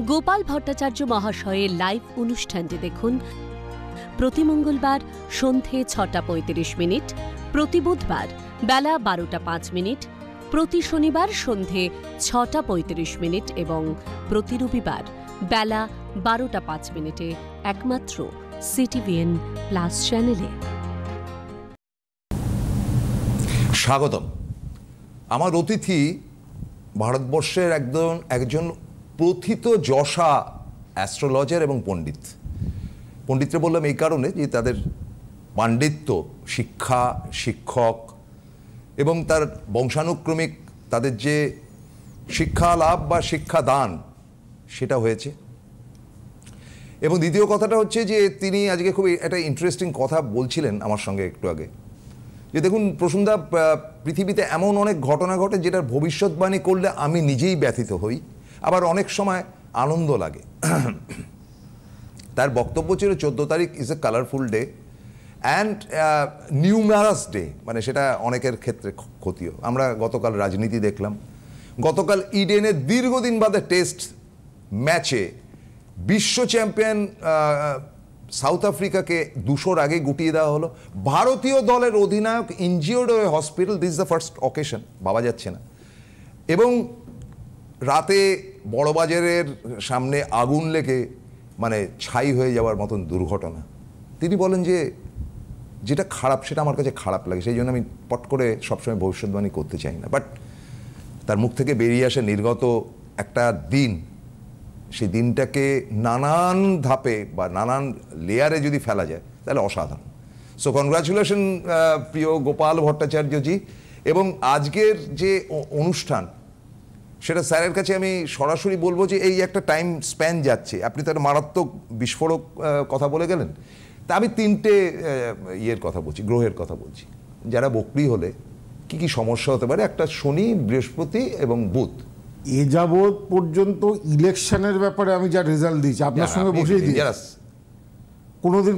গোপাল ভট্টাচার্য মহাশয়ের লাইভ অনুষ্ঠানটি দেখুন প্রতি মঙ্গলবার সন্ধে 6:35, প্রতি বুধবার বেলা 12:05, প্রতি শনিবার সন্ধে 6:35 এবং প্রতি রবিবার বেলা 12:05 একমাত্র সিটিভিএন প্লাস চ্যানেলে। স্বাগতম। আমার অতিথি ভারতবর্ষের একজন প্রথিত যশা অ্যাস্ট্রোলজার এবং পণ্ডিতরা বললাম এই কারণে যে তাদের পাণ্ডিত্য, শিক্ষা, শিক্ষক এবং তার বংশানুক্রমিক তাদের যে শিক্ষা লাভ বা শিক্ষা দান সেটা হয়েছে। এবং দ্বিতীয় কথাটা হচ্ছে যে তিনি আজকে খুব একটা ইন্টারেস্টিং কথা বলছিলেন আমার সঙ্গে একটু আগে, যে দেখুন প্রসূনদা, পৃথিবীতে এমন অনেক ঘটনা ঘটে যেটার ভবিষ্যৎবাণী করলে আমি নিজেই ব্যথিত হই, আবার অনেক সময় আনন্দ লাগে। তার বক্তব্য ছিল 14 তারিখ is a colourful day and numerous day, মানে সেটা অনেকের ক্ষেত্রে ক্ষতিও। আমরা গতকাল রাজনীতি দেখলাম, গতকাল ইডেনের দীর্ঘদিন বাদে টেস্ট ম্যাচে বিশ্ব চ্যাম্পিয়ন সাউথ আফ্রিকাকে 200 আগে গুটিয়ে দেওয়া হলো। ভারতীয় দলের অধিনায়ক ইনজিওর্ড হয়ে hospital, this the first occasion, ভাবা যাচ্ছে না। এবং রাতে বড়বাজারের সামনে আগুন লেগে মানে ছাই হয়ে যাওয়ার মতন দুর্ঘটনা। তিনি বলেন যে যেটা খারাপ সেটা আমার কাছে খারাপ লাগে, সেই জন্য আমি পট করে সবসময় ভবিষ্যৎবাণী করতে চাই না। বাট তার মুখ থেকে বেরিয়ে আসে নির্গত একটা দিন, সেই দিনটাকে নানান ধাপে বা নানান লেয়ারে যদি ফেলা যায় তাহলে অসাধারণ। সো কনগ্রাচুলেশন প্রিয় গোপাল ভট্টাচার্যজি। এবং আজকের যে অনুষ্ঠান সেটা স্যারের কাছে আমি সরাসরি বলবো যে এই একটা টাইম স্প্যান যাচ্ছে, আপনি তো একটা মারাত্মক বিস্ফোরক কথা বলে গেলেন। তা আমি 3টে ইয়ের কথা বলছি, গ্রহের কথা বলছি, যারা বকরি হলে কি কি সমস্যা হতে পারে। একটা শনি, বৃহস্পতি এবং বুধ। এ যাবৎ পর্যন্ত ইলেকশনের ব্যাপারে আমি যা রেজাল্ট দিয়েছি আপনার সঙ্গে বসেই দিই, কোনোদিন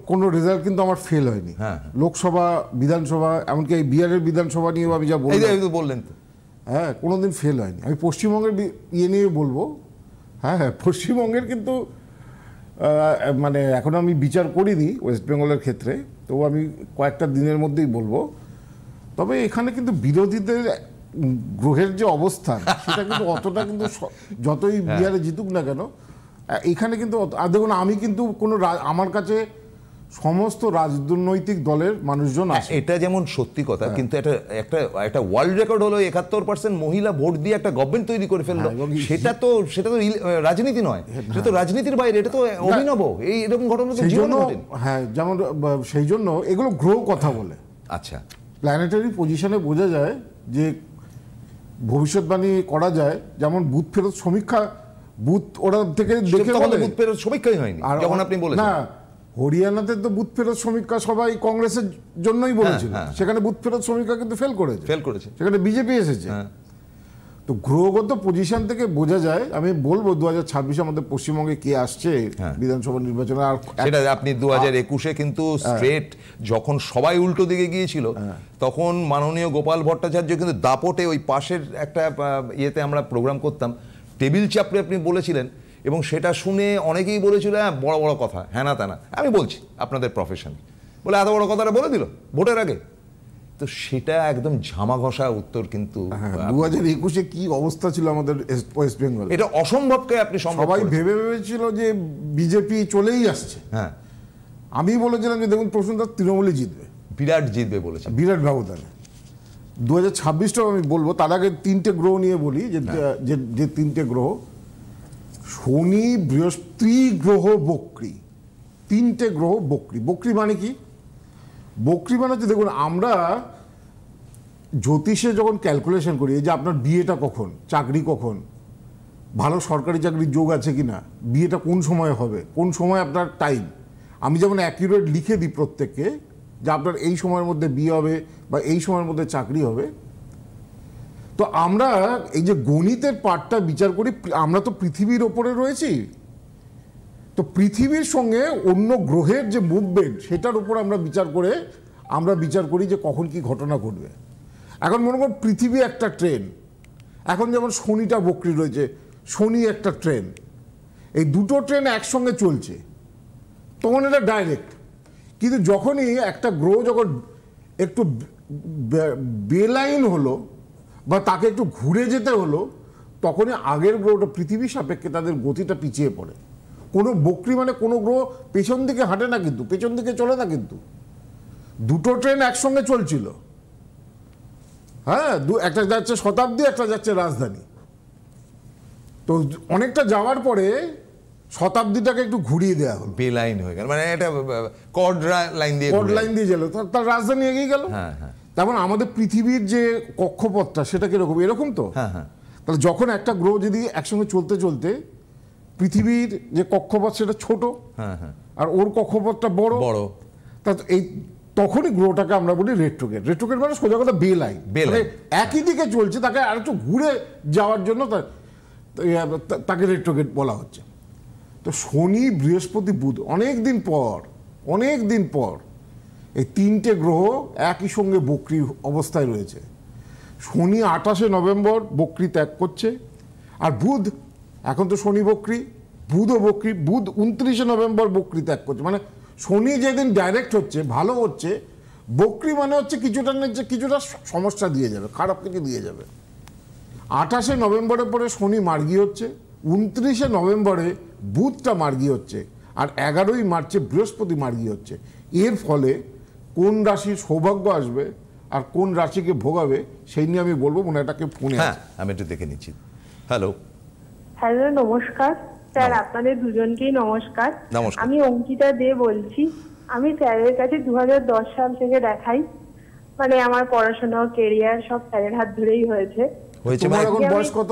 কোনো রেজাল্ট কিন্তু আমার ফেল হয়নি। লোকসভা, বিধানসভা, এমনকি এই বিহারের বিধানসভা নিয়েও আমি যা বললেন তো, হ্যাঁ, কোনোদিন ফেল হয়নি। আমি পশ্চিমবঙ্গের ইয়ে নিয়ে বলবো, হ্যাঁ, পশ্চিমবঙ্গের কিন্তু মানে এখন আমি বিচার করিনি ওয়েস্ট বেঙ্গলের ক্ষেত্রে, তো আমি কয়েকটা দিনের মধ্যেই বলবো। তবে এখানে কিন্তু বিরোধীদের গ্রহের যে অবস্থান সেটা কিন্তু অতটা কিন্তু যতই বিহারে জিতুক না কেন এখানে কিন্তু দেখুন, আমি কিন্তু কোনো আমার কাছে সমস্ত রাজনৈতিক দলের মানুষজন আছে, এটা যেমন সত্যি কথা, কিন্তু একটা ওয়ার্ল্ড রেকর্ড হলো 71% মহিলা ভোট দিয়ে একটা গভর্নমেন্ট তৈরি করে ফেললো। সেটা তো রাজনীতি নয়, সেটা তো রাজনীতির বাইরে, এটা তো অভিনব। এই এরকম ঘটনা তো জীবনে ঘটে। হ্যাঁ, যেমন সেই জন্য এগুলো গ্রহ কথা বলে। আচ্ছা, প্ল্যানেটারি পজিশনে বোঝা যায় যে ভবিষ্যৎবাণী করা যায়। যেমন বুথ ফেরত সমীক্ষা, বুথ ওরা থেকে দেখে বলে বুথ ফেরত সমীক্ষাই হয়নি, যখন আপনি বলেছেন। না, হরিয়ানাতে তো বুথ ফেরত সমীক্ষা সবাই কংগ্রেসের জন্যই বলেছিল, সেখানে বুথ ফেরত সমীক্ষা কিন্তু ফেল করেছে, সেখানে বিজেপি এসেছে। তো গ্রহগত পজিশন থেকে বোঝা যায়। আমি বলবো 2026 আমাদের পশ্চিমবঙ্গে কে আসছে বিধানসভা নির্বাচনে। আর সেটা আপনি 2021-এ কিন্তু স্ট্রেট যখন সবাই উল্টো দিকে গিয়েছিল তখন মাননীয় গোপাল ভট্টাচার্য কিন্তু দাপটে ওই পাশের একটা ইয়েতে আমরা প্রোগ্রাম করতাম, টেবিল চাপড়ে আপনি বলেছিলেন, এবং সেটা শুনে অনেকেই বলেছিল হ্যাঁ বড় বড় কথা, হ্যাঁ না তা না। আমি বলছি আপনাদের প্রফেশন বলে এত বড় কথাটা বলে দিল ভোটের আগে, তো সেটা একদম ঝামা ঘষা উত্তর। কিন্তু 2021-এ কি অবস্থা ছিল আমাদের ওয়েস্ট বেঙ্গল, এটা অসম্ভবকে আপনি সবাই ভেবেছিল যে বিজেপি চলেই আসছে। হ্যাঁ, আমি বলেছিলাম যে দেখুন প্রসূনদা তৃণমূলই জিতবে, বিরাট জিতবে বলেছে, বিরাট ব্যবধানে। 2026টাও আমি বলবো। তার আগে 3টে গ্রহ নিয়ে বলি, যে 3টে গ্রহ শনি, বৃহস্পতি গ্রহ বক্রী, 3টে গ্রহ বক্রী। বক্রী মানে কি? বক্রী মানে হচ্ছে, দেখুন আমরা জ্যোতিষে যখন ক্যালকুলেশন করি যে আপনার বিয়েটা কখন, চাকরি কখন, ভালো সরকারি চাকরির যোগ আছে কিনা, বিয়েটা কোন সময় হবে, কোন সময় আপনার টাইম, আমি যেমন অ্যাকিউরেট লিখে দিই প্রত্যেককে যে আপনার এই সময়ের মধ্যে বিয়ে হবে বা এই সময়ের মধ্যে চাকরি হবে। তো আমরা এই যে গণিতের পার্টটা বিচার করি, আমরা তো পৃথিবীর ওপরে রয়েছি, তো পৃথিবীর সঙ্গে অন্য গ্রহের যে মুভমেন্ট সেটার উপর আমরা বিচার করি যে কখন কি ঘটনা ঘটবে। এখন মনে করুন পৃথিবী একটা ট্রেন, এখন যেমন শনিটা বক্রী রয়েছে, শনি একটা ট্রেন, এই দুটো ট্রেন একসঙ্গে চলছে তখন এটা ডাইরেক্ট। কিন্তু যখনই একটা গ্রহ যখন একটু বেলাইন হলো বা তাকে একটু ঘুরে যেতে হলো, তখনই আগের গ্রহটা পৃথিবীর সাপেক্ষে তাদের গতিটা পিছিয়ে পড়ে। কোনো বক্রি মানে কোনো গ্রহ পেছন দিকে হাঁটে না, কিন্তু পেছন দিকে চলে না, কিন্তু দুটো ট্রেন একসঙ্গে চলছিল। হ্যাঁ, একটা যাচ্ছে শতাব্দী, একটা যাচ্ছে রাজধানী। তো অনেকটা যাওয়ার পরে শতাব্দীটাকে একটু ঘুরিয়ে দেওয়া হলো, বেলাইন হয়ে গেল, মানে এটা কর্ড লাইন দিয়ে গেল, তার রাজধানী এগিয়ে গেল। তেমন আমাদের পৃথিবীর যে কক্ষপথটা সেটা কিরকম, এরকম তো। তাহলে যখন একটা গ্রহ যদি একসঙ্গে চলতে চলতে পৃথিবীর যে কক্ষপথ সেটা ছোট আর ওর কক্ষপথটা বড়, তা এই তখনই গ্রহটাকে আমরা বলি রেট্রোগেট। রেট্রোগেট মানে সোজা কথা বেলাইন, একই দিকে চলছে, তাকে আর একটু ঘুরে যাওয়ার জন্য তাকে রেট্রোগেট বলা হচ্ছে। তো শনি, বৃহস্পতি, বুধ অনেক দিন পর এই তিনটে গ্রহ একই সঙ্গে বক্রী অবস্থায় রয়েছে। শনি 28শে নভেম্বর বক্রী ত্যাগ করছে, আর বুধ, এখন তো শনি বক্রী, বুধও বক্রী, বুধ 29শে নভেম্বর বক্রী ত্যাগ করছে। মানে শনি যেদিন ডাইরেক্ট হচ্ছে, ভালো হচ্ছে, বক্রী মানে হচ্ছে কিছুটা সমস্যা দিয়ে যাবে, খারাপ কিছু দিয়ে যাবে। 28শে নভেম্বরের পরে শনি মার্গী হচ্ছে, 29শে নভেম্বরে বুধটা মার্গী হচ্ছে, আর 11ই মার্চে বৃহস্পতি মার্গী হচ্ছে। এর ফলে কোন রাশির সৌভাগ্য আসবে আর কোন রাশিকে ভোগাবে সেই নিয়ে আমি বলবো। মনে এটাকে ফোনে আমি একটু দেখে নিচ্ছি। হ্যালো, নমস্কার স্যার, আপনাদের দুজনকেই নমস্কার। আমি অঙ্কিতা দে বলছি। আমি স্যারের কাছে 2010 সাল থেকে দেখাই, মানে আমার পড়াশোনা, কেরিয়ার সব স্যারের হাত ধরেই হয়েছে। তোমার এখন বয়স কত?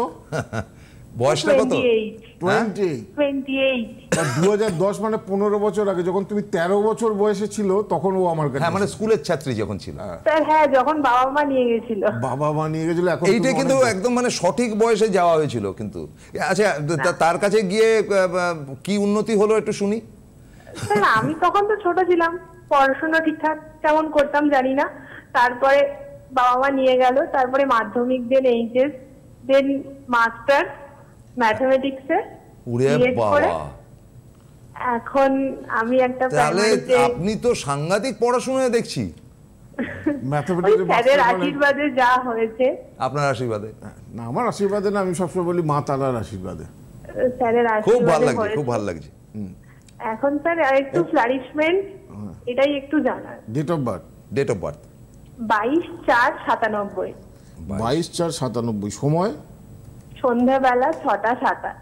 বয়সটা কত? 28। 2010 মানে 15 বছর আগে, যখন তুমি 13 বছর বয়সে ছিল তখন ও আমার কাছে, মানে স্কুলের ছাত্রী যখন ছিল। স্যার হ্যাঁ, যখন বাবা মা নিয়ে গেছিল। এখন এইটা কিন্তু একদম মানে সঠিক বয়সে যাওয়া হয়েছিল। কিন্তু আচ্ছা, তার কাছে গিয়ে কি উন্নতি হলো একটু শুনি। স্যার আমি তখন তো ছোট ছিলাম, পড়াশোনা ঠিকঠাক কেমন করতাম জানি না। তারপরে বাবা মা নিয়ে গেল, তারপরে মাধ্যমিক, দেন এইচএস, দেন মাস্টার ম্যাথমেটিক্সে। এখন আমি একটা, আপনি তো সাংঘাতিক পড়াশোনায় দেখছি। স্যারের আশীর্বাদে যা হয়েছে। আপনার আশীর্বাদে না, আমার আশীর্বাদে না, আমি সবসময় বলি মা তারার আশীর্বাদে। স্যারের আশীর্বাদে খুব ভালো লাগছে। এখন স্যার একটু ফ্লারিশমেন্ট, এটাই একটু জানার। Date of birth 22/4/97। 22/4/97। সময় সন্ধ্যাবেলা 6টা 27।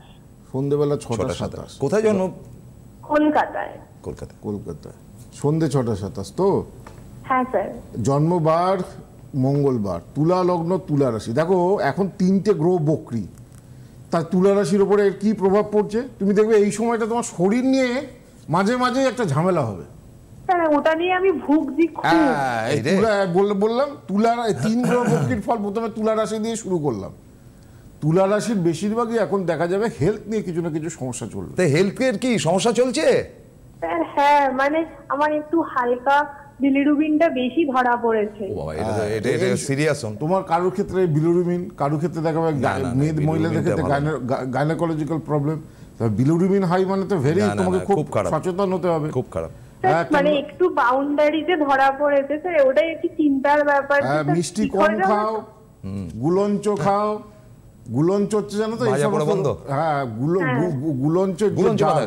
সন্ধ্যাবেলা 6টা 27। কোথায় জন্ম? কলকাতায়। সন্ধ্যে 6টা 27 তো? হ্যাঁ স্যার। জন্মবার মঙ্গলবার, তুলা লগ্ন, তুলা রাশি। দেখো এখন 3টে গ্রহ বক্রী, তার তুলা রাশির উপরে কি প্রভাব পড়ছে তুমি দেখবে। এই সময়টা তোমার শরীর নিয়ে মাঝে মাঝে একটা ঝামেলা হবে। ওটা নিয়ে আমি ভুগছি বললাম। তুলা 3 গ্রহ বক্রীর ফল প্রথমে তুলা রাশি দিয়ে শুরু করলাম। তুলা রাশির বেশিরভাগই এখন দেখা যাবে হেলথ নিয়ে কিছু না কিছু সমস্যা চলবে। হেলথের কি সমস্যা চলছে? হ্যাঁ, মানে আমার একটু হালকা বিলিরুবিনটা বেশি ধরা পড়েছে। এটা সিরিয়াস। তোমার কারোর ক্ষেত্রে বিলিরুবিন, কারোর ক্ষেত্রে দেখা যাবে মহিলাদের ক্ষেত্রে গাইনোকোলজিক্যাল প্রবলেম। বিলিরুবিন হাই মানে তো ভেরি, তোমাকে খুব সচেতন হতে হবে। খুব খারাপ, মানে একটু বাউন্ডারিতে ধরা পড়েছে স্যার, ওটাই একটু চিন্তার ব্যাপার। মিষ্টি কম খাও, গুলঞ্চ খাও। গুলঞ্চ হচ্ছে জানো তো, হ্যাঁ গুলঞ্চের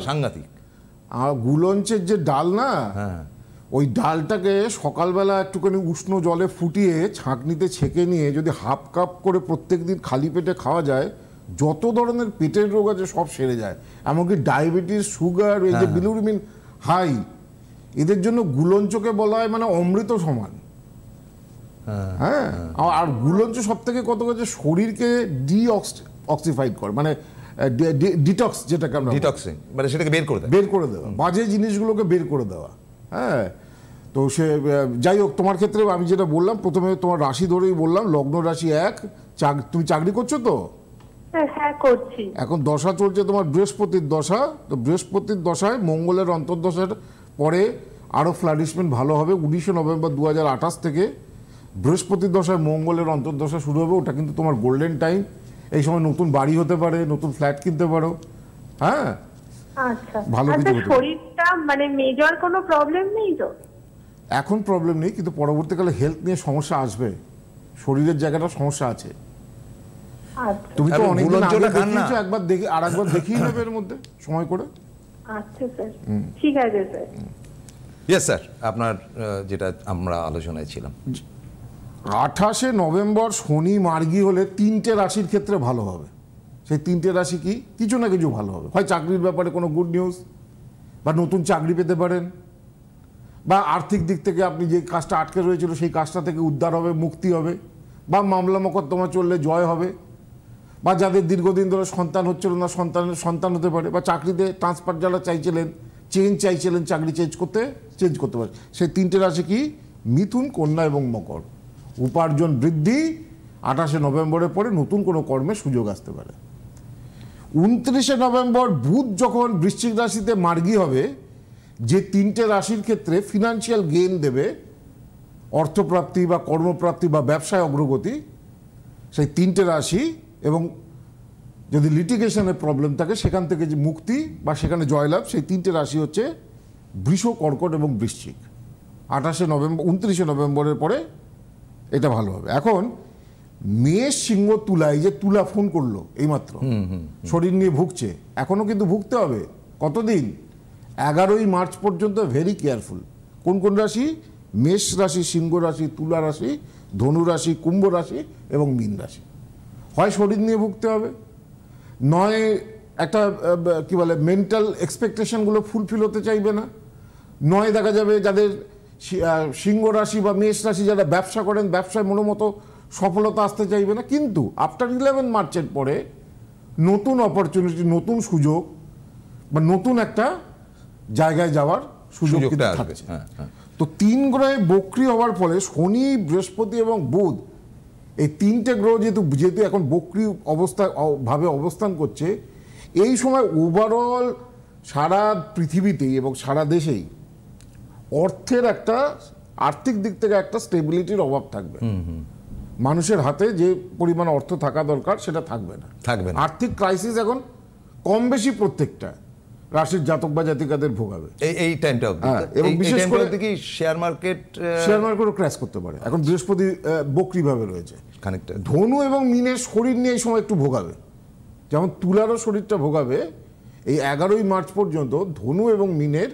সাংঘাতিক। আর গুলঞ্চের যে ডাল না, ওই ডালটাকে সকালবেলা একটুখানি উষ্ণ জলে ফুটিয়ে ছাঁকনিতে ছেঁকে নিয়ে যদি হাফ কাপ করে প্রত্যেকদিন খালি পেটে খাওয়া যায়, যত ধরনের পেটের রোগ আছে সব সেরে যায়। এমনকি ডায়াবেটিস, সুগার, এই যে বিলিরুবিন হাই, এদের জন্য গুলঞ্চকে বলা হয় মানে অমৃত সমান। হ্যাঁ, আর গুলঞ্চ সব থেকে কত কাছে শরীরকে ডিঅক্সিফাইড করে, মানে ডিটক্স, যেটাকে আমরা ডিটক্সিং, মানে সেটাকে বের করে দেওয়া, বাজে জিনিসগুলোকে বের করে দেওয়া। হ্যাঁ, তো সে যাই হোক, তোমার ক্ষেত্রে আমি যেটা বললাম প্রথমে, তোমার রাশি ধরেই বললাম, লগ্ন রাশি 1। তুমি চাকরি করছো তো? হ্যাঁ করছি। এখন দশা চলছে তোমার বৃহস্পতির দশা। তো বৃহস্পতির দশায় মঙ্গলের অন্তর্দশার পরে আরও ফ্লারিশমেন্ট ভালো হবে। 19শে নভেম্বর 2028 থেকে বৃহস্পতির দশায় মঙ্গলের অন্তর্দশা শুরু হবে। ওটা কিন্তু তোমার গোল্ডেন টাইম। এই সময় নতুন বাড়ি হতে পারে, নতুন ফ্ল্যাট কিনতে পারো। হ্যাঁ, আচ্ছা ভালো কিছু হতে পারে। শরীরটা মানে মেজর কোনো প্রবলেম নেই তো? এখন প্রবলেম নেই, কিন্তু পরবর্তীকালে হেলথ নিয়ে সমস্যা আসবে, শরীরের জায়গাটা সমস্যা আছে। আচ্ছা তুমি তো আরে অনেকদিন ভুলন আগে চোটা খান না। দেখিয়েছো, একবার দেখি আর একবার দেখিয়ে নেবে এর মধ্যে সময় করে। আচ্ছা স্যার, ঠিক আছে স্যার। ইয়েস স্যার, আপনার যেটা আমরা আলোচনায় ছিলাম, 28শে নভেম্বর শনি মার্গী হলে 3টে রাশির ক্ষেত্রে ভালো হবে। সেই 3টে রাশি কি, কিছু না কিছু ভালো হবে। হয় চাকরির ব্যাপারে কোনো গুড নিউজ, বা নতুন চাকরি পেতে পারেন, বা আর্থিক দিক থেকে আপনি যে কাজটা আটকে রয়েছিল সেই কাজটা থেকে উদ্ধার হবে, মুক্তি হবে, বা মামলা মোকদ্দমা চললে জয় হবে, বা যাদের দীর্ঘদিন ধরে সন্তান হচ্ছিল না সন্তান হতে পারে, বা চাকরিতে ট্রান্সফার যারা চাইছিলেন, চাকরি চেঞ্জ করতে পারে। সেই 3টে রাশি কি, মিথুন, কন্যা এবং মকর। উপার্জন বৃদ্ধি, 28শে নভেম্বরের পরে নতুন কোনো কর্মে সুযোগ আসতে পারে। 29শে নভেম্বর বুধ যখন বৃশ্চিক রাশিতে মার্গী হবে, যে 3টে রাশির ক্ষেত্রে ফিনান্সিয়াল গেইন দেবে, অর্থপ্রাপ্তি বা কর্মপ্রাপ্তি বা ব্যবসায় অগ্রগতি, সেই 3টে রাশি, এবং যদি লিটিগেশনের প্রবলেম থাকে সেখান থেকে যে মুক্তি বা সেখানে জয়লাভ, সেই 3টে রাশি হচ্ছে বৃষ, কর্কট এবং বৃশ্চিক। 29শে নভেম্বরের পরে এটা ভালো হবে। এখন মেষ, সিংহ, তুলা, এই যে তুলা ফোন করলো এইমাত্র, শরীর নিয়ে ভুগছে, এখনো কিন্তু ভুগতে হবে। কতদিন? 11ই মার্চ পর্যন্ত। Very careful. কোন কোন রাশি? মেষ রাশি, সিংহ রাশি, তুলা রাশি, ধনু রাশি, কুম্ভ রাশি এবং মীন রাশি। হয় শরীর নিয়ে ভুগতে হবে, নয় একটা কি বলে মেন্টাল এক্সপেকটেশনগুলো ফুলফিল হতে চাইবে না, নয় দেখা যাবে যাদের সিংহ রাশি বা মেষ রাশি যারা ব্যবসা করেন, ব্যবসায় মনোমতো সফলতা আসতে চাইবে না। কিন্তু আফটার 11 মার্চের পরে নতুন অপরচুনিটি, নতুন সুযোগ বা নতুন একটা জায়গায় যাওয়ার সুযোগ থাকছে। তো 3 গ্রহে বক্রী হওয়ার ফলে শনি, বৃহস্পতি এবং বুধ, এই 3টে গ্রহ যেহেতু এখন বক্রী ভাবে অবস্থান করছে, এই সময় ওভারঅল সারা পৃথিবীতেই এবং সারা দেশেই অর্থের একটা, আর্থিক দিক থেকে একটা স্টেবিলিটির অভাব থাকবে। মানুষের হাতে যে পরিমাণ অর্থ থাকা দরকার সেটা থাকবে না। আর্থিক ক্রাইসিস এখন কম বেশি প্রত্যেকটা রাশির জাতক বা জাতিকাদের ভোগাবে এই টাইমটা। এবং বিশেষ করে কি শেয়ার মার্কেটও ক্র্যাশ করতে পারে। এখন বৃহস্পতি বক্রী ভাবে রয়েছে খানিকটা। ধনু এবং মীনের শরীর নিয়ে এই সময় একটু ভোগাবে, যেমন তুলারও শরীরটা ভোগাবে। এই 11ই মার্চ পর্যন্ত ধনু এবং মীনের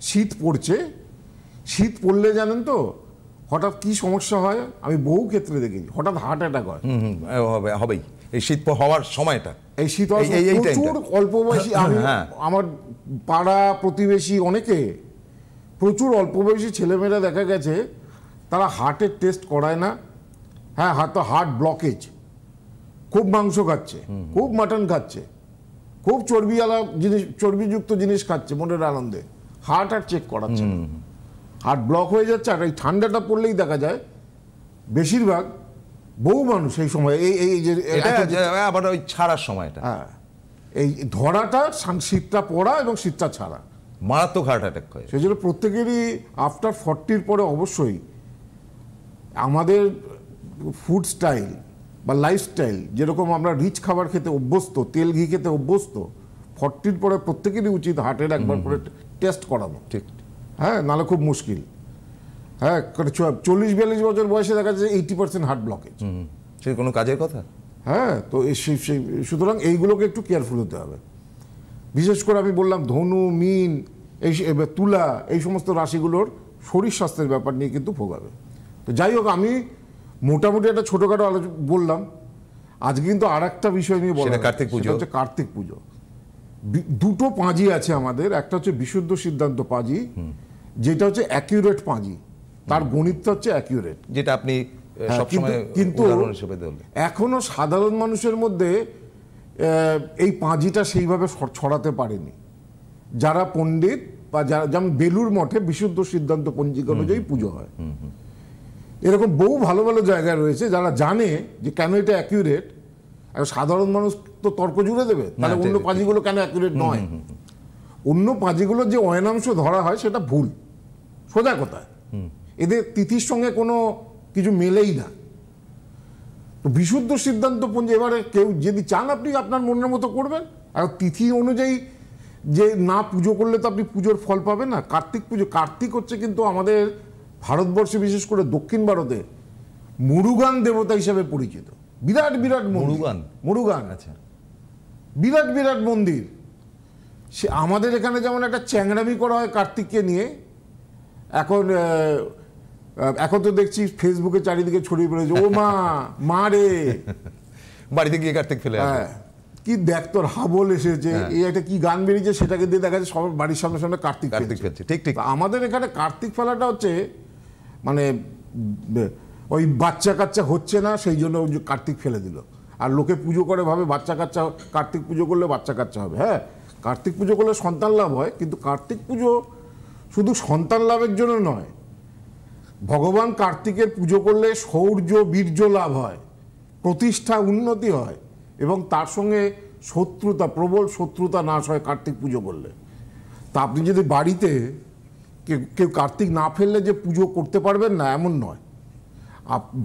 শীত পড়ছে। শীত পড়লে জানেন তো হঠাৎ কি সমস্যা হয়, আমি বহু ক্ষেত্রে দেখেছি, হঠাৎ হার্ট অ্যাটাক হয়। হবেই এই শীত হওয়ার সময়টা, এই শীত প্রচুর অল্প বয়সী, আমার পাড়া প্রতিবেশী অনেকে, প্রচুর অল্প বয়সী ছেলেমেয়েরা দেখা গেছে তারা হার্টের টেস্ট করায় না। হ্যাঁ, হয়তো হার্ট ব্লকেজ, খুব মাংস খাচ্ছে, খুব মাটন খাচ্ছে, খুব চর্বিযুক্ত জিনিস খাচ্ছে মনের আনন্দে, হার্ট আর চেক করাচ্ছে না, হার্ট ব্লক হয়ে যাচ্ছে। আর এই ঠান্ডাটা পড়লেই দেখা যায় বেশিরভাগ বহু মানুষ এই সময় এই যে আবার ওই ছাড়ার সময়টা, হ্যাঁ, এই ধরাটা, শীতটা পড়া এবং শীতটা ছাড়া মারাত্মক হার্ট অ্যাটাক হয়। সেই জন্য প্রত্যেকেরই আফটার 40 পরে অবশ্যই আমাদের ফুড স্টাইল বা লাইফস্টাইল, যেরকম আমরা রিচ খাবার খেতে অভ্যস্ত, তেল ঘি খেতে অভ্যস্ত, 40 পরে প্রত্যেকেরই উচিত হার্টের একবার করে টেস্ট করানো। ঠিক, হ্যাঁ, নাহলে খুব মুশকিল। হ্যাঁ, 40-42 বছর বয়সে দেখা যাচ্ছে 80% হার্ট ব্লকেজ। সে কোনো কাজের কথা? হ্যাঁ, তো সুতরাং এইগুলোকে একটু কেয়ারফুল হতে হবে। বিশেষ করে আমি বললাম ধনু, মীন, তুলা, এই সমস্ত রাশিগুলোর শরীর স্বাস্থ্যের ব্যাপার নিয়ে কিন্তু ভোগাবে। তো যাই হোক, আমি মোটামুটি একটা ছোটোখাটো বললাম। আজকে কিন্তু আর একটা বিষয় নিয়ে বলা, কার্তিক পুজো। হচ্ছে কার্তিক পুজো। দুটো পাঁজি আছে আমাদের, একটা হচ্ছে বিশুদ্ধ সিদ্ধান্ত পাঁজি, যেটা হচ্ছে অ্যাকিউরেট পাঁজি, তার গণিতটা হচ্ছে অ্যাকিউরেট, যেটা আপনি কিন্তু এখনো সাধারণ মানুষের মধ্যে এই পাঁজিটা সেইভাবে ছড়াতে পারেনি। যারা পণ্ডিত বা যারা, যেমন বেলুর মঠে বিশুদ্ধ সিদ্ধান্ত পঞ্জিকা অনুযায়ী পুজো হয়, এরকম বহু ভালো ভালো জায়গায় রয়েছে যারা জানে যে কেন এটা অ্যাকিউরেট। আর সাধারণ মানুষ তো তর্ক জুড়ে দেবে, তাহলে অন্য পাঁজিগুলো কেন অ্যাকিউরেট নয়। অন্য পাঁজিগুলোর যে অয়নাংশ ধরা হয় সেটা ভুল, সোজা কথা। এদের তিথির সঙ্গে কোনো কিছু মেলেই না। তো বিশুদ্ধ সিদ্ধান্ত পঞ্জি, এবারে কেউ যদি চান আপনি আপনার মনের মতো করবেন, আর তিথি অনুযায়ী যে না পুজো করলে তো আপনি পুজোর ফল পাবেন না। কার্তিক পুজো, কার্তিক হচ্ছে কিন্তু আমাদের ভারতবর্ষে বিশেষ করে দক্ষিণ ভারতে মুরুগান দেবতা হিসেবে পরিচিত। বিরাট বিরাট মুরুগান, আচ্ছা, বিরাট বিরাট মন্দির। সে আমাদের এখানে যেমন একটা চ্যাংড়ামি করা হয় কার্তিককে নিয়ে, এখন তো দেখছি ফেসবুকে চারিদিকে ছড়িয়ে পড়েছে, ও মা রে বাড়িতে গিয়ে কার্তিক ফেলে, কি দেখ তোর হাবল এসেছে, এই একটা কি গান বেরিয়েছে সেটাকে দিয়ে দেখা যাচ্ছে সবার বাড়ির সামনে সামনে কার্তিক ফেলছে। ঠিক ঠিক। আমাদের এখানে কার্তিক ফেলাটা হচ্ছে মানে ওই বাচ্চা কাচ্চা হচ্ছে না সেই জন্য কার্তিক ফেলে দিল। আর লোকে পুজো করে ভাবে বাচ্চা কাচ্চা, কার্তিক পুজো করলে বাচ্চা কাচ্চা হবে। হ্যাঁ, কার্তিক পুজো করলে সন্তান লাভ হয়, কিন্তু কার্তিক পুজো শুধু সন্তান লাভের জন্য নয়, ভগবান কার্তিকের পুজো করলে শৌর্য বীর্য লাভ হয়, প্রতিষ্ঠা উন্নতি হয়, এবং তার সঙ্গে শত্রুতা, প্রবল শত্রুতা নাশ হয় কার্তিক পুজো করলে। তা আপনি যদি বাড়িতে কেউ কার্তিক না ফেললে যে পুজো করতে পারবেন না এমন নয়।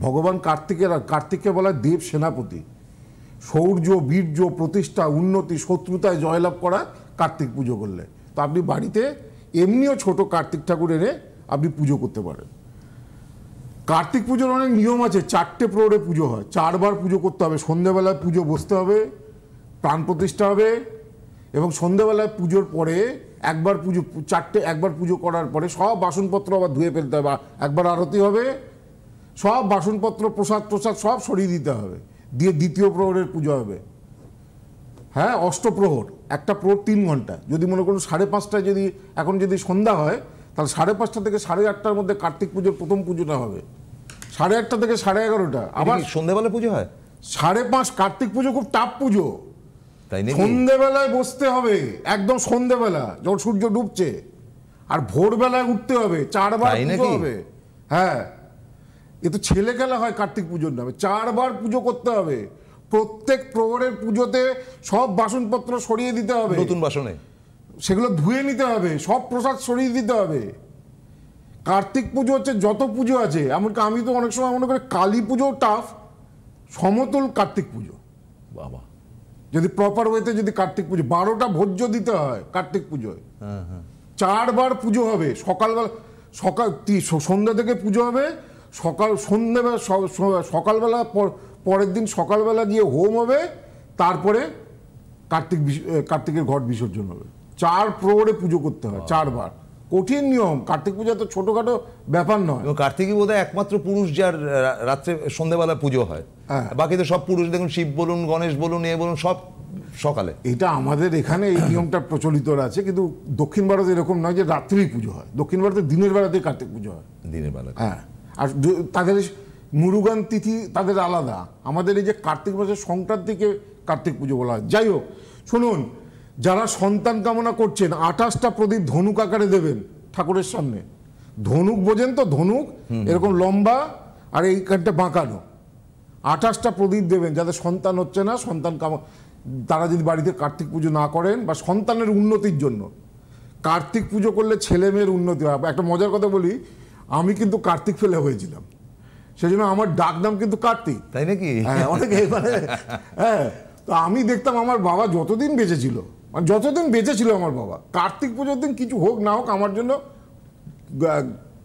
ভগবান কার্তিককে বলা হয় দেব সেনাপতি। শৌর্য বীর্য প্রতিষ্ঠা উন্নতি শত্রুতায় জয়লাভ করা কার্তিক পুজো করলে। তো আপনি বাড়িতে এমনিও ছোট কার্তিক ঠাকুর এনে আপনি পুজো করতে পারেন। কার্তিক পুজোর অনেক নিয়ম আছে। 4টে প্রহরে পুজো হয়, 4 বার পুজো করতে হবে। সন্ধ্যেবেলায় পুজো বসতে হবে, প্রাণ প্রতিষ্ঠা হবে, এবং সন্ধ্যেবেলায় পুজোর পরে একবার পুজো, 4টে একবার পুজো করার পরে সব বাসনপত্র আবার ধুয়ে ফেলতে হবে, একবার আরতি হবে, সব বাসনপত্র প্রসাদ সব সরিয়ে দিতে হবে, দিয়ে দ্বিতীয় প্রহরের পুজো হবে। হ্যাঁ, অষ্টপ্রহর, একটা প্রহর 3 ঘন্টা। যদি মনে করুন 5:30টায় এখন যদি সন্ধ্যা হয়, তাহলে 5:30 থেকে 8:30টার মধ্যে কার্তিক পুজোর প্রথম পুজোটা হবে। 8:30 থেকে 11:30টা আবার সন্ধ্যাবেলা পুজো হয়। 5:30 কার্তিক পুজো খুব টাফ পুজো, সন্ধ্যেবেলায় বসতে হবে, একদম সন্ধ্যেবেলা যখন সূর্য ডুবছে, আর ভোরবেলায় উঠতে হবে, 4 বার পুজো হবে। হ্যাঁ, এ তো ছেলে খেলা হয় কার্তিক পুজোর নামে। 4 বার পুজো করতে হবে, প্রত্যেক প্রহরের পুজোতে সব বাসনপত্র সরিয়ে দিতে হবে, নতুন বাসনে সেগুলো ধুয়ে নিতে হবে, সব প্রসাদ সরিয়ে দিতে হবে। কার্তিক পুজো হচ্ছে যত পুজো আছে, এমনকি আমি তো অনেক সময় মনে করি কালী পুজো টাফ, সমতুল কার্তিক পুজো। বাবা, যদি প্রপার ওয়েতে যদি কার্তিক পুজো 12টা ভোজ্য দিতে হয় কার্তিক পুজোয়, 4 বার পুজো হবে। সকালবেলা সন্ধ্যা থেকে পুজো হবে, সন্ধ্যেবেলা সকালবেলা, পরের দিন সকালবেলা গিয়ে হোম হবে, তারপরে কার্তিকের ঘট বিসর্জন হবে। 4 প্রহরে পুজো করতে হয়, 4 বার। কঠিন নিয়ম। কার্তিক পূজা তো ছোটখাটো ব্যাপার নয়। কার্তিকই বোধহয় একমাত্র পুরুষ যার রাত্রে সন্ধ্যেবেলা পুজো হয়, বাকি তো সব পুরুষ। দেখুন শিব বলুন, গণেশ বলুন, বলুন, সব সকালে। এটা আমাদের এখানে এই নিয়মটা প্রচলিত আছে, কিন্তু দক্ষিণ ভারতে এরকম নয় যে রাত্রেই পুজো হয়। দক্ষিণ ভারতে দিনের বেলাতেই কার্তিক পুজো হয়, দিনের বেলা। হ্যাঁ, আর তাদের মুরুগান তিথি তাদের আলাদা। আমাদের এই যে কার্তিক মাসের সংক্রান্তিকে কার্তিক পুজো বলা হয়। যাই হোক, শুনুন, যারা সন্তান কামনা করছেন 28টা প্রদীপ ধনুক আকারে দেবেন ঠাকুরের সামনে। ধনুক বোঝেন তো? ধনুক এরকম লম্বা আর এইখানটা বাঁকানো। 28টা প্রদীপ দেবেন যাদের সন্তান হচ্ছে না, সন্তান তারা যদি বাড়িতে কার্তিক পুজো না করেন, বা সন্তানের উন্নতির জন্য কার্তিক পুজো করলে ছেলে মেয়ের উন্নতি হয়। একটা মজার কথা বলি, আমি কিন্তু কার্তিক ফেলে হয়েছিলাম, সেই জন্য আমার ডাক নাম কিন্তু কার্তিক। তাই নাকি? হ্যাঁ, অনেকে মানে হ্যাঁ। তো আমি দেখতাম আমার বাবা যতদিন বেঁচে ছিল, মানে যতদিন বেঁচে ছিল আমার বাবা, কার্তিক পুজোর দিন কিছু হোক না হোক আমার জন্য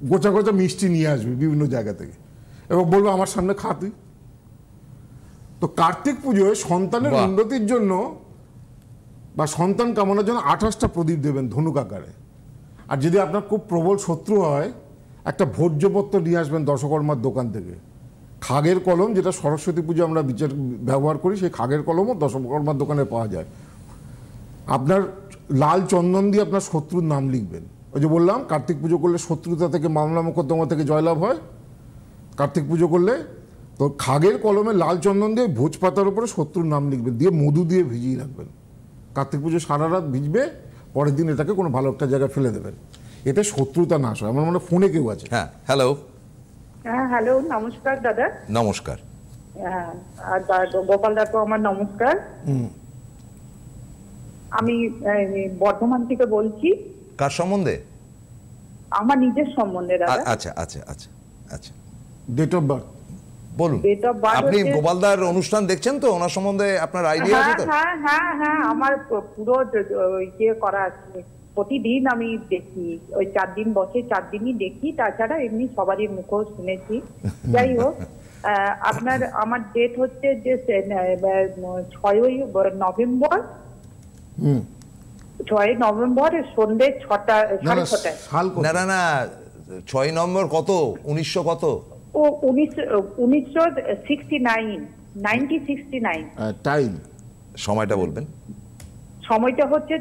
গোছা গোছা মিষ্টি নিয়ে আসবে বিভিন্ন জায়গা থেকে, এবং বলবো আমার সামনে খা তুই। তো কার্তিক পুজোয় সন্তানের উন্নতির জন্য বা সন্তান কামনার জন্য 28টা প্রদীপ দেবেন ধনুক আকারে। আর যদি আপনার খুব প্রবল শত্রু হয়, একটা ভোজ্যপত্র নিয়ে আসবেন দশকর্মার দোকান থেকে। খাগের কলম, যেটা সরস্বতী পুজো আমরা ব্যবহার করি, সেই খাগের কলমও দশকর্মার দোকানে পাওয়া যায়। আপনার লাল চন্দন দিয়ে আপনার শত্রুর নাম লিখবেন। ওই যে বললাম কার্তিক পুজো করলে শত্রুতা থেকে, মামলা মোকদ্দমা থেকে জয়লাভ হয় কার্তিক পুজো করলে। তো খাগের কলমে লাল চন্দন দিয়ে ভোজ পাতার উপরে শত্রুর নাম লিখবেন, দিয়ে মধু দিয়ে ভিজিয়ে রাখবেন। কার্তিক পুজো সারা রাত ভিজবে, পরের দিন এটাকে কোনো ভালো একটা জায়গায় ফেলে দেবেন। এতে শত্রুতা নাশ হয়। আমার মনে ফোনে কেউ আছে। হ্যাঁ, হ্যালো। হ্যাঁ, হ্যালো, নমস্কার দাদা। নমস্কার। হ্যাঁ, আর গোপাল দা, আমার নমস্কার। আমি বর্ধমান থেকে বলছি। কার সম্বন্ধে? আমার নিজের সম্বন্ধে দাদা। আচ্ছা আচ্ছা আচ্ছা আচ্ছা। ডেট অফ বার্থ বলুন, ডেট অফ বার্থ আপনি গোপালদার অনুষ্ঠান দেখছেন তো, ওনার সম্বন্ধে আপনার আইডিয়া আছে তো? হ্যাঁ হ্যাঁ হ্যাঁ, আমার পুরো ইয়ে করা আছে, প্রতিদিন আমি দেখি, ওই 4 দিন বসে 4 দিনই দেখি, তাছাড়া এমনি সবারই মুখও শুনেছি। যাই হোক, আমার ডেট হচ্ছে যে 6ই নভেম্বর, 6ই নভেম্বর সন্ধ্যে 6টা 6:30। না না না, 6 নম্বর কত, 1900 কত? ও 1969। টাইম, সময়টা বলবেন? সময়টা হচ্ছে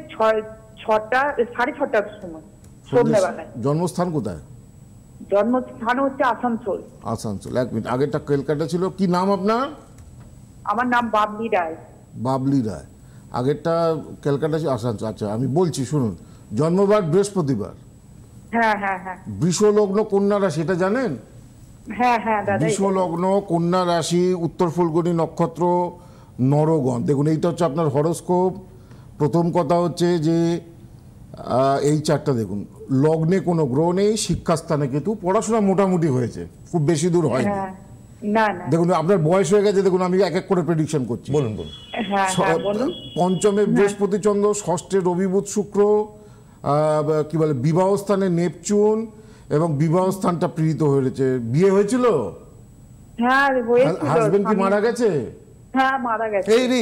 6:30টার সময়, সন্ধ্যাবেলায়। জন্মস্থান কোথায়? জন্মস্থান হচ্ছে আসানসোল। আসানসোল। 1 মিনিট, আগেরটা কলকাতা ছিল। কি নাম আপনার? আমার নাম বাবলি রায়। বাবলি রায়। আগেরটা কলকাতা ছিল, আসানসোল। আচ্ছা, আমি বলছি শুনুন। জন্মবার বৃহস্পতিবার। হ্যাঁ হ্যাঁ হ্যাঁ। বৃষ লগ্ন কন্যা রাশি, এটা জানেন? হ্যাঁ হ্যাঁ দাদা। বৃষ লগ্ন কন্যা রাশি, উত্তর ফুলগুনি নক্ষত্র, নরগণ। দেখুন, এইটা হচ্ছে আপনার হরোস্কোপ। প্রথম কথা হচ্ছে যে এই চারটা দেখুন, লগ্নে কোনো গ্রহ নেই, শিক্ষাস্থানে কেতু, পড়াশোনা মোটামুটি হয়েছে, খুব বেশি দূর হয়নি। না না, দেখুন আপনার বয়স হয়ে গেছে, দেখুন আমি এক এক করে প্রেডিকশন করছি। বলুন বলুন। পঞ্চমে বৃহস্পতি চন্দ্র, ষষ্ঠে রবি বুধ শুক্র, কি বলে বিবাহ স্থানে নেপচুন, এবং বিবাহ স্থানটা পীড়িত হয়েছে। বিয়ে হয়েছিল? হ্যাঁ হয়েছিল। হাজবেন্ড কি মারা গেছে? হ্যাঁ মারা গেছে। এই রে,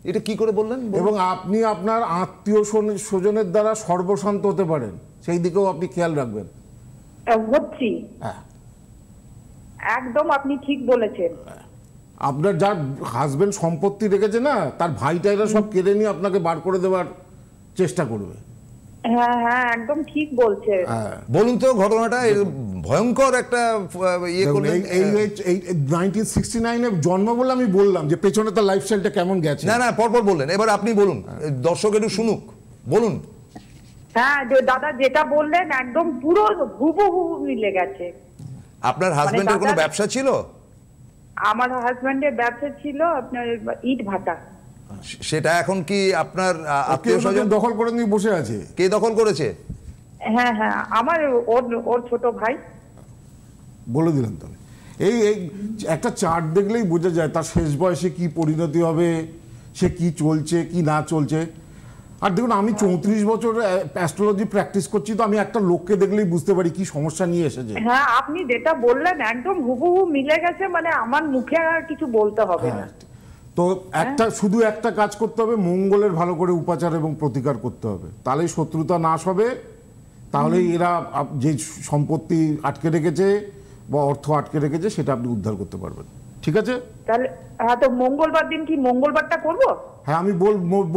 এটা কি করে বললেন? এবং আপনি আপনার আত্মীয় স্বজনের দ্বারা সর্বশান্ত হতে পারেন, সেই দিকেও আপনি খেয়াল রাখবেন। হচ্ছি, একদম আপনি ঠিক বলেছেন। আপনার যার হাজবেন্ড সম্পত্তি রেখেছে না, তার ভাইটাইরা সব কেড়ে নিয়ে আপনাকে বার করে দেওয়ার চেষ্টা করবে। হ্যাঁ হ্যাঁ একদম ঠিক বলছে। বলুন তো ঘটনাটা, ভয়ঙ্কর একটা ইয়ে করলেন। এই 1969 জন্ম বলে আমি বললাম যে পেছনে তার লাইফস্টাইলটা কেমন গেছে। না না, পরপর বললেন, এবার আপনি বলুন, দর্শক একটু শুনুক, বলুন। হ্যাঁ দাদা যেটা বললেন একদম পুরো হুবহু মিলে গেছে। আপনার হাজবেন্ডের কোনো ব্যবসা ছিল? আমার হাজবেন্ডের ব্যবসা ছিল আপনার ইট ভাটা। সেটা এখন কি আপনার আত্মীয় স্বজন দখল করে নিয়ে বসে আছে? কে দখল করেছে? হ্যাঁ হ্যাঁ, আমার ওর ছোট ভাই। বলে দিলাম তবে। এই একটা চার্ট দেখলেই বোঝা যায় তার শেষ বয়সে কি পরিণতি হবে, সে কি চলছে কি না চলছে। আর দেখুন, আমি 34 বছর অ্যাস্ট্রোলজি প্র্যাকটিস করছি, তো আমি একটা লোককে দেখলেই বুঝতে পারি কি সমস্যা নিয়ে এসেছে। হ্যাঁ, আপনি যেটা বললেন একদম হুবহু মিলে গেছে, মানে আমার মুখে আর কিছু বলতে হবে না। তো শুধু একটা কাজ করতে হবে, মঙ্গলের ভালো করে উপাচার এবং প্রতিকার করতে হবে, তাহলেই শত্রুতা নাশ হবে। তাহলেই এরা যে সম্পত্তি আটকে রেখেছে বা অর্থ আটকে রেখেছে সেটা আপনি উদ্ধার করতে পারবেন। ঠিক আছে? তাহলে হ্যাঁ, তো মঙ্গলবার দিন কি মঙ্গলবারটা করব? হ্যাঁ, আমি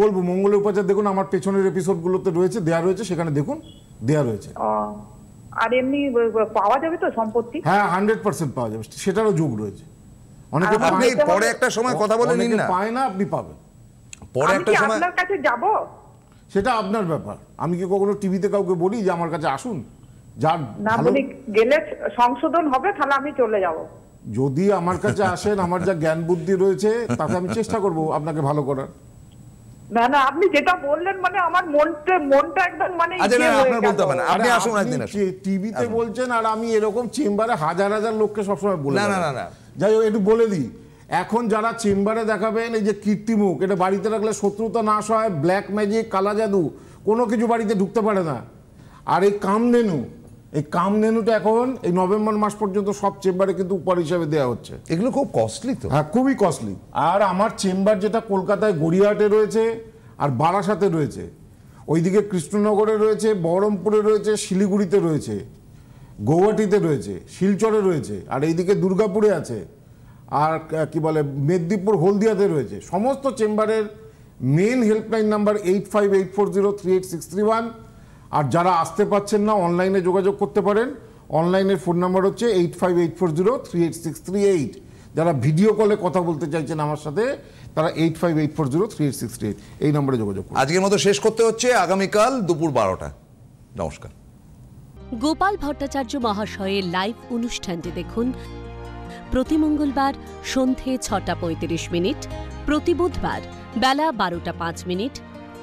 বলবো মঙ্গলের উপাচার। দেখুন আমার পেছনের এপিসোডগুলোতে রয়েছে, দেয়া রয়েছে, সেখানে দেখুন দেয়া রয়েছে। আর এমনি পাওয়া যাবে তো সম্পত্তি? হ্যাঁ 100% পাওয়া যাবে, সেটারও যোগ রয়েছে। অনেকে আপনি পরে একটা সময় কথা বলে নিন না, পায় না, আপনি পাবেন পরে একটা সময়। আপনার কাছে যাব? সেটা আপনার ব্যাপার। আমি কি কখনো টিভিতে কাউকে বলি যে আমার কাছে আসুন? যার না বলি গেলে সংশোধন হবে, তাহলে আমি চলে যাব। যদি আমার কাছে আসেন, আমার যা জ্ঞান বুদ্ধি রয়েছে তাতে আমি চেষ্টা করব আপনাকে ভালো করার। না না, আপনি যেটা বললেন মানে আমার মনটা একদম মানে আপনার বলতে হবে না, আপনি আসুন একদিন। টিভিতে বলছেন আর আমি এরকম চেম্বারে হাজার হাজার লোককে সবসময় বলি না না না। যাই হোক, একটু বলে দিই, এখন যারা চেম্বারে দেখাবেন এই যে কীর্তিমুখ, এটা বাড়িতে রাখলে শত্রুতা নাশ হয়, ব্ল্যাক ম্যাজিক, কালা জাদু, কোনো কিছু বাড়িতে ঢুকতে পারে না। আর এই কামধেনুটা এখন এই নভেম্বর মাস পর্যন্ত সব চেম্বারে কিন্তু উপহার হিসাবে দেওয়া হচ্ছে। এগুলো খুব কস্টলি তো? হ্যাঁ, খুবই কস্টলি। আর আমার চেম্বার যেটা কলকাতায় গড়িয়াহাটে রয়েছে আর বারাসাতে রয়েছে, ওইদিকে কৃষ্ণনগরে রয়েছে, বহরমপুরে রয়েছে, শিলিগুড়িতে রয়েছে, গৌহাটিতে রয়েছে, শিলচরে রয়েছে, আর এইদিকে দুর্গাপুরে আছে, আর কি বলে মেদিনীপুর হলদিয়াতে রয়েছে। সমস্ত চেম্বারের মেন হেল্পলাইন নাম্বার 8584038631। আর যারা আসতে পারছেন না, অনলাইনে যোগাযোগ করতে পারেন। অনলাইনের ফোন নাম্বার হচ্ছে 8584038638। যারা ভিডিও কলে কথা বলতে চাইছেন আমার সাথে, তারা 8584038638 এই নম্বরে যোগাযোগ করুন। আজকের মতো শেষ করতে হচ্ছে, আগামীকাল দুপুর 12টা। নমস্কার। গোপাল ভট্টাচার্য মহাশয়ের লাইভ অনুষ্ঠানটি দেখুন প্রতি মঙ্গলবার সন্ধে 6:35, প্রতি বুধবার বেলা 12:05,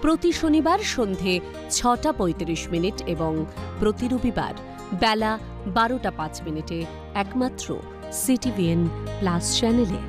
প্রতি শনিবার সন্ধে 6:35 এবং প্রতি রবিবার বেলা 12:05 একমাত্র সিটিভিএন প্লাস চ্যানেলে।